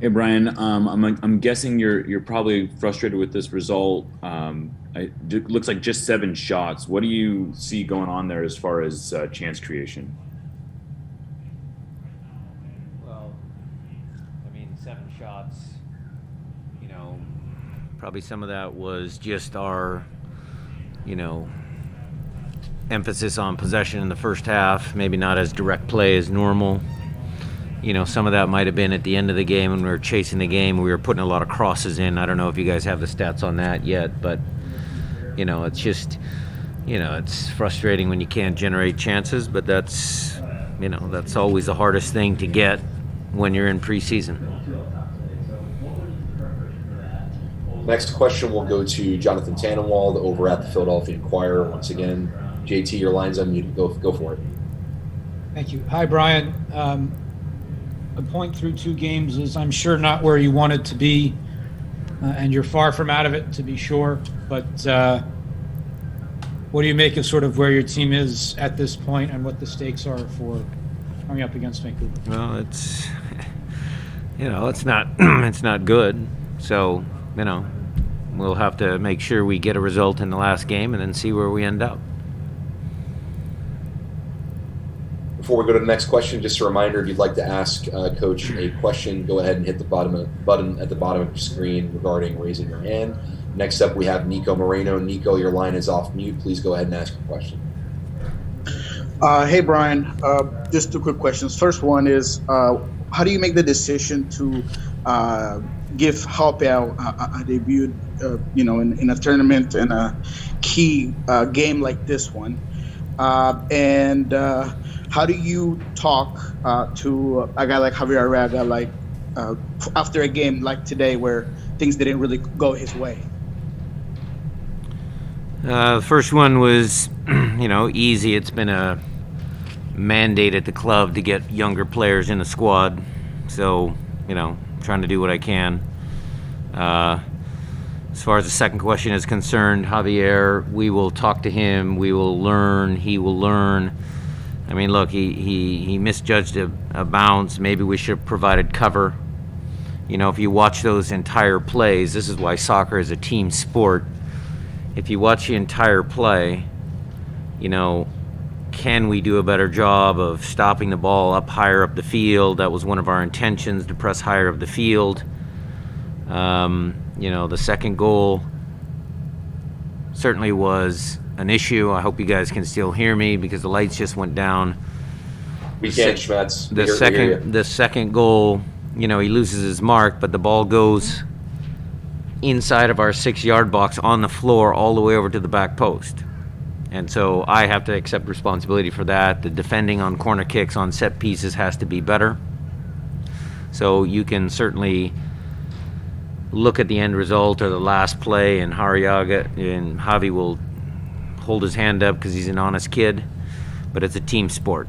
Hey Brian, I'm guessing you're probably frustrated with this result. It looks like just 7 shots. What do you see going on there as far as chance creation? Well, I mean, 7 shots, you know, probably some of that was just our, you know, emphasis on possession in the first half, maybe not as direct play as normal. Some of that might have been at the end of the game when we were chasing the game. We were putting a lot of crosses in. I don't know if you guys have the stats on that yet, but, it's just, it's frustrating when you can't generate chances, but that's always the hardest thing to get when you're in preseason. Next question will go to Jonathan Tannenwald over at the Philadelphia Inquirer. Once again, JT, your line's unmuted. Go for it. Thank you. Hi, Brian. A point through 2 games is, I'm sure, not where you want it to be, and you're far from out of it, to be sure. But what do you make of sort of where your team is at this point and what the stakes are for coming up against Vancouver? Well, it's not it's not good. So, we'll have to make sure we get a result in the last game and then see where we end up. Before we go to the next question, just a reminder, if you'd like to ask Coach a question, go ahead and hit the button at the bottom of your screen regarding raising your hand. Next up, we have Nico Moreno. Nico, your line is off mute. Please go ahead and ask your question. Hey, Brian. Just 2 quick questions. First one is, how do you make the decision to give Halpel a debut, in a tournament and a key game like this one? And how do you talk to a guy like Javier Arriaga, after a game like today where things didn't really go his way? The first one was, easy. It's been a mandate at the club to get younger players in the squad. So, trying to do what I can. As far as the second question is concerned, Javier, we will talk to him. We will learn. He will learn. I mean, look, he misjudged a bounce. Maybe we should have provided cover. If you watch those entire plays, this is why soccer is a team sport. If you watch the entire play, can we do a better job of stopping the ball up higher up the field? That was one of our intentions, to press higher up the field. The second goal certainly was an issue. I hope you guys can still hear me because the lights just went down. We can, Schmetz. The second goal, he loses his mark, but the ball goes inside of our 6-yard box on the floor all the way over to the back post. And so I have to accept responsibility for that. The defending on corner kicks, on set pieces has to be better. So you can certainly look at the end result or the last play, and Javi will hold his hand up because he's an honest kid, but it's a team sport.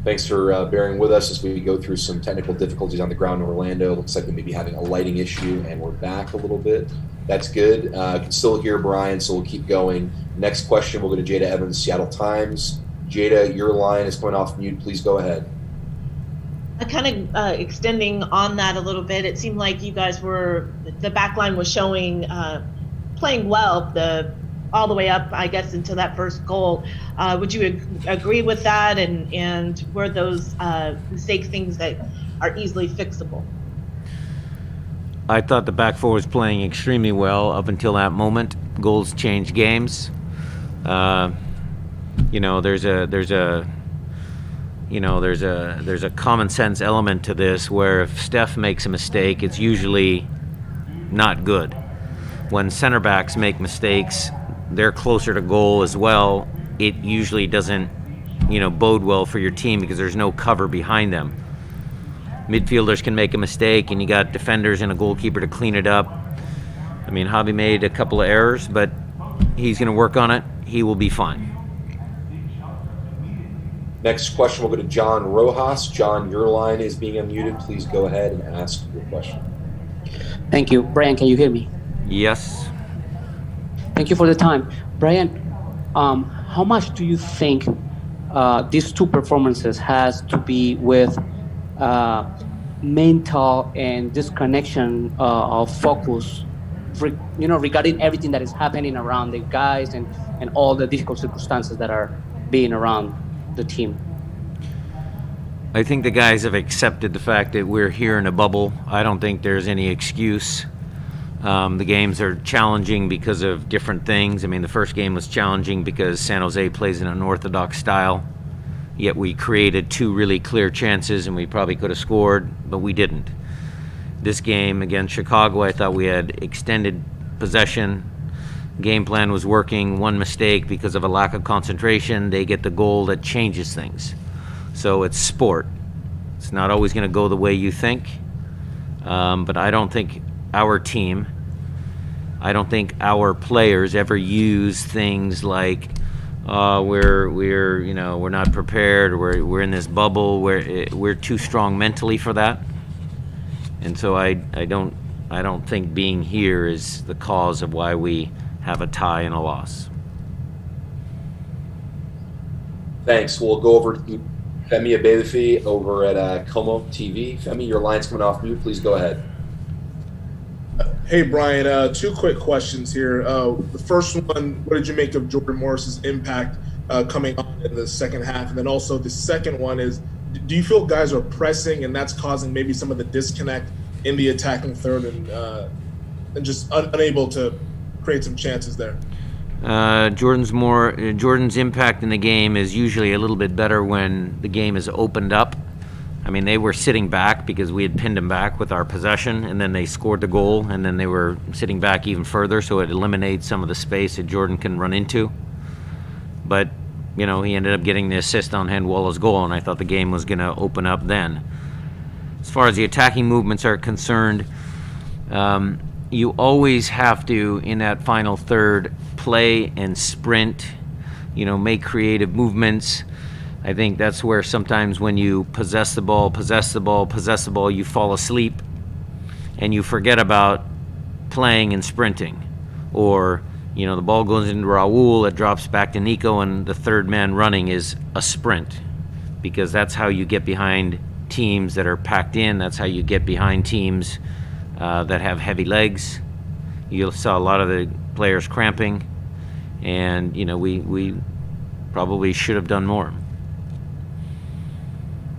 Thanks for bearing with us as we go through some technical difficulties on the ground in Orlando. Looks like we may be having a lighting issue, and we're back a little bit. That's good. Can still hear Brian, so we'll keep going. Next question, we'll go to Jada Evans, Seattle Times. Jada, your line is coming off mute. Please go ahead. Kind of extending on that a little bit, it seemed like you guys the back line was showing playing well all the way up, I guess, into that first goal. Would you agree with that? And were those mistakes things that are easily fixable? I thought the back four was playing extremely well up until that moment. Goals change games. There's a common sense element to this where if Steph makes a mistake, it's usually not good. When center backs make mistakes, they're closer to goal as well. It usually doesn't, bode well for your team because there's no cover behind them. Midfielders can make a mistake, and you got defenders and a goalkeeper to clean it up. I mean, Javi made a couple of errors, but he's going to work on it. He will be fine. Next question will go to John Rojas. John, your line is being unmuted. Please go ahead and ask your question. Thank you. Brian, can you hear me? Yes. Thank you for the time. Brian, how much do you think these 2 performances has to be with uh, mental and disconnection of focus, regarding everything that is happening around the guys and all the difficult circumstances that are being around the team? I think the guys have accepted the fact that we're here in a bubble. I don't think there's any excuse. The games are challenging because of different things. I mean, the first game was challenging because San Jose plays in an unorthodox style, yet we created 2 really clear chances and we probably could have scored, but we didn't. This game against Chicago, I thought we had extended possession. Game plan was working. One mistake because of a lack of concentration, they get the goal that changes things. So it's sport. It's not always going to go the way you think, but I don't think our team, I don't think our players ever use things like, we're not prepared, or we're in this bubble, we're too strong mentally for that. And so I don't think being here is the cause of why we have a tie and a loss. Thanks. We'll go over to Femi Abebefe over at Como TV. Femi, your line's coming off mute. Please go ahead. Hey, Brian, 2 quick questions here. The first one, what did you make of Jordan Morris's impact coming on in the second half? And then also the second one is, do you feel guys are pressing and that's causing maybe some of the disconnect in the attacking third and just unable to create some chances there? Jordan's impact in the game is usually a little bit better when the game is opened up. I mean, they were sitting back because we had pinned them back with our possession, and then they scored the goal, and then they were sitting back even further, so it eliminates some of the space that Jordan can run into. But, he ended up getting the assist on Handwalla's goal, and I thought the game was going to open up then. As far as the attacking movements are concerned, you always have to, in that final third, play and sprint, make creative movements. I think that's where sometimes when you possess the ball, you fall asleep and you forget about playing and sprinting. Or, the ball goes into Raul, it drops back to Nico, and the third man running is a sprint, because that's how you get behind teams that are packed in. That's how you get behind teams that have heavy legs. You saw a lot of the players cramping, and we probably should have done more.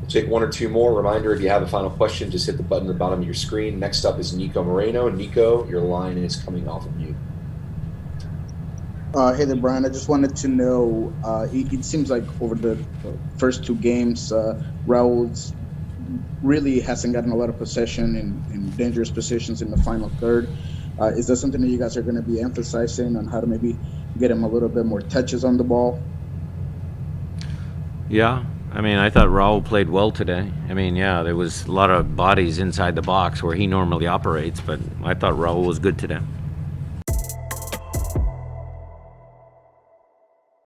We'll take 1 or 2 more. Reminder, if you have a final question, just hit the button at the bottom of your screen. Next up is Nico Moreno. Nico, your line is coming off of mute. Hey there, Brian. I just wanted to know, it seems like over the first 2 games, Raul really hasn't gotten a lot of possession in dangerous positions in the final third. Is that something that you guys are going to be emphasizing on, how to maybe get him a little bit more touches on the ball? Yeah. I thought Raul played well today. There was a lot of bodies inside the box where he normally operates, but I thought Raul was good today.